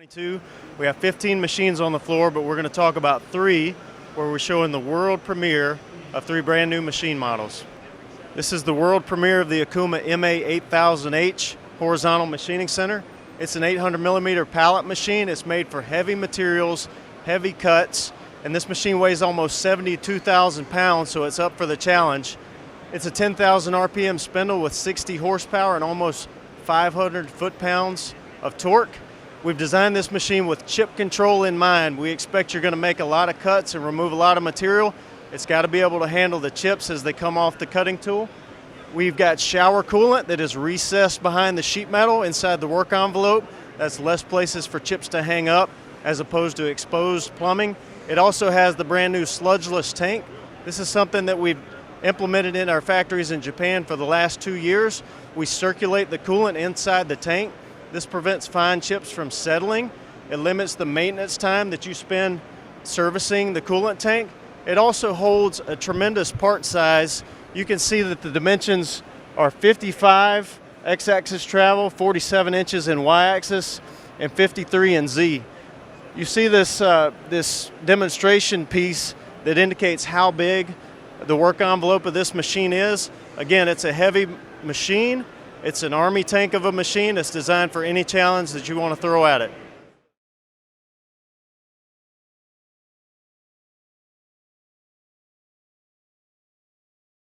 22. We have 15 machines on the floor, but we're going to talk about 3 where we're showing the world premiere of 3 brand new machine models. This is the world premiere of the Okuma MA-8000H horizontal machining center. It's an 800mm pallet machine. It's made for heavy materials, heavy cuts, and this machine weighs almost 72,000 pounds, so it's up for the challenge. It's a 10,000 RPM spindle with 60 horsepower and almost 500 foot-pounds of torque. We've designed this machine with chip control in mind. We expect you're going to make a lot of cuts and remove a lot of material. It's got to be able to handle the chips as they come off the cutting tool. We've got shower coolant that is recessed behind the sheet metal inside the work envelope. That's less places for chips to hang up as opposed to exposed plumbing. It also has the brand new sludgeless tank. This is something that we've implemented in our factories in Japan for the last 2 years. We circulate the coolant inside the tank. This prevents fine chips from settling. It limits the maintenance time that you spend servicing the coolant tank. It also holds a tremendous part size. You can see that the dimensions are 55 x-axis travel, 47 inches in y-axis, and 53 in z. You see this, this demonstration piece that indicates how big the work envelope of this machine is. Again, it's a heavy machine. It's an army tank of a machine. It's designed for any challenge that you want to throw at it.